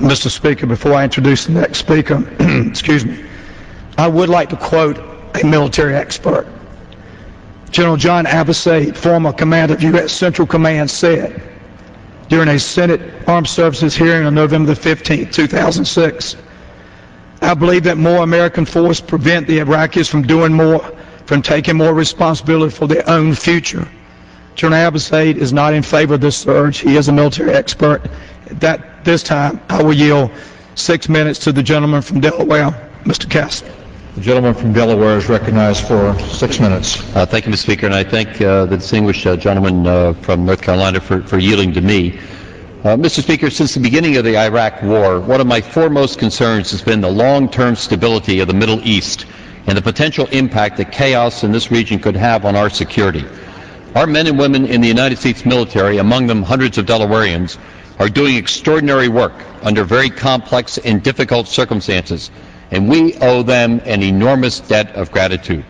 Mr. Speaker, before I introduce the next speaker, excuse me, I would like to quote a military expert. General John Abisaid, former commander of U.S. Central Command, said during a Senate Armed Services hearing on November the 15th, 2006, I believe that more American force prevent the Iraqis from doing more, from taking more responsibility for their own future. General Abisaid is not in favor of this surge. He is a military expert. This time, I will yield 6 minutes to the gentleman from Delaware, Mr. Castle. The gentleman from Delaware is recognized for 6 minutes. Thank you, Mr. Speaker, and I thank the distinguished gentleman from North Carolina for yielding to me. Mr. Speaker, since the beginning of the Iraq War, one of my foremost concerns has been the long-term stability of the Middle East and the potential impact that chaos in this region could have on our security. Our men and women in the United States military, among them hundreds of Delawareans, are doing extraordinary work under very complex and difficult circumstances, and we owe them an enormous debt of gratitude.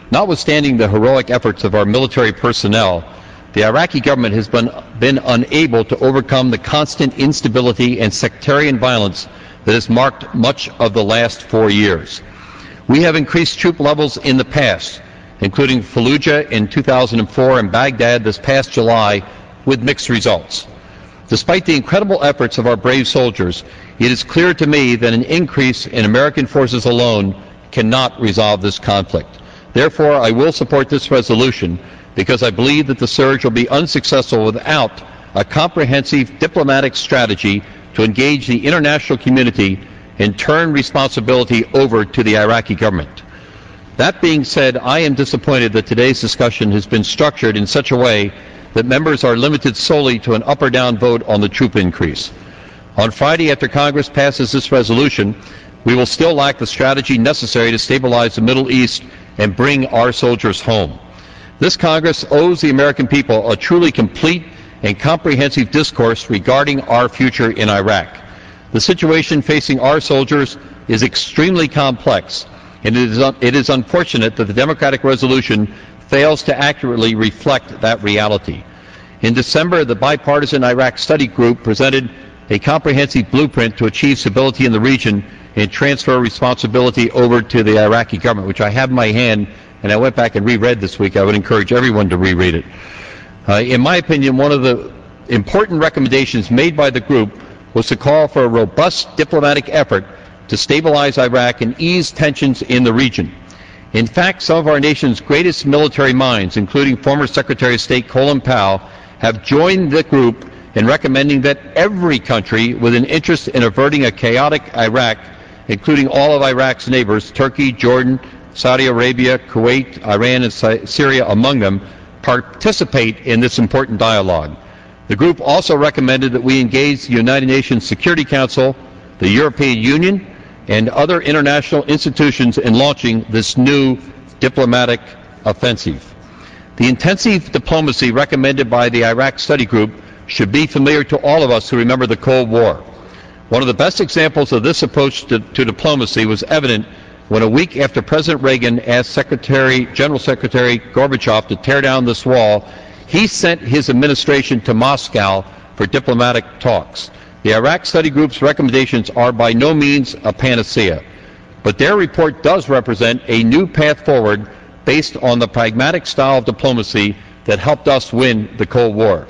Notwithstanding the heroic efforts of our military personnel, the Iraqi government has been unable to overcome the constant instability and sectarian violence that has marked much of the last 4 years. We have increased troop levels in the past, including Fallujah in 2004 and Baghdad this past July, with mixed results. Despite the incredible efforts of our brave soldiers, it is clear to me that an increase in American forces alone cannot resolve this conflict. Therefore, I will support this resolution because I believe that the surge will be unsuccessful without a comprehensive diplomatic strategy to engage the international community and turn responsibility over to the Iraqi government. That being said, I am disappointed that today's discussion has been structured in such a way that members are limited solely to an up or down vote on the troop increase. On Friday, after Congress passes this resolution, we will still lack the strategy necessary to stabilize the Middle East and bring our soldiers home. This Congress owes the American people a truly complete and comprehensive discourse regarding our future in Iraq. The situation facing our soldiers is extremely complex, and it is unfortunate that the Democratic resolution fails to accurately reflect that reality. In December, the Bipartisan Iraq Study Group presented a comprehensive blueprint to achieve stability in the region and transfer responsibility over to the Iraqi government, which I have in my hand, and I went back and reread this week. I would encourage everyone to reread it. In my opinion, one of the important recommendations made by the group was to call for a robust diplomatic effort to stabilize Iraq and ease tensions in the region. In fact, some of our nation's greatest military minds, including former Secretary of State Colin Powell, have joined the group in recommending that every country with an interest in averting a chaotic Iraq, including all of Iraq's neighbors, Turkey, Jordan, Saudi Arabia, Kuwait, Iran, and Syria among them, participate in this important dialogue. The group also recommended that we engage the United Nations Security Council, the European Union, and other international institutions in launching this new diplomatic offensive. The intensive diplomacy recommended by the Iraq Study Group should be familiar to all of us who remember the Cold War. One of the best examples of this approach to diplomacy was evident when a week after President Reagan asked General Secretary Gorbachev to tear down this wall, he sent his administration to Moscow for diplomatic talks. The Iraq Study Group's recommendations are by no means a panacea, but their report does represent a new path forward based on the pragmatic style of diplomacy that helped us win the Cold War.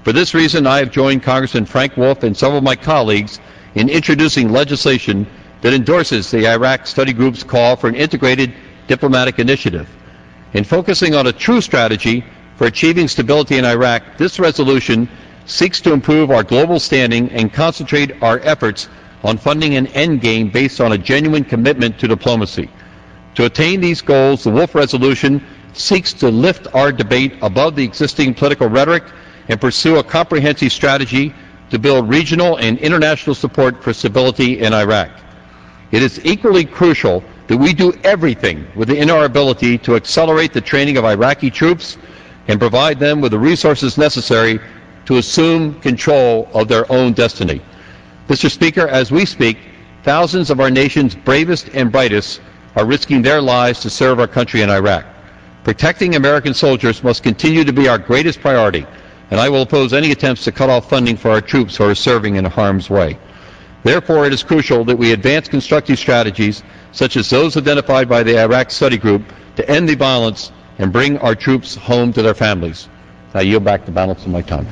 For this reason, I have joined Congressman Frank Wolf and several of my colleagues in introducing legislation that endorses the Iraq Study Group's call for an integrated diplomatic initiative. In focusing on a true strategy for achieving stability in Iraq, this resolution seeks to improve our global standing and concentrate our efforts on funding an endgame based on a genuine commitment to diplomacy. To attain these goals, the Wolf Resolution seeks to lift our debate above the existing political rhetoric and pursue a comprehensive strategy to build regional and international support for stability in Iraq. It is equally crucial that we do everything within our ability to accelerate the training of Iraqi troops and provide them with the resources necessary to assume control of their own destiny. Mr. Speaker, as we speak, thousands of our nation's bravest and brightest are risking their lives to serve our country in Iraq. Protecting American soldiers must continue to be our greatest priority, and I will oppose any attempts to cut off funding for our troops who are serving in harm's way. Therefore, it is crucial that we advance constructive strategies, such as those identified by the Iraq Study Group, to end the violence and bring our troops home to their families. I yield back the balance of my time.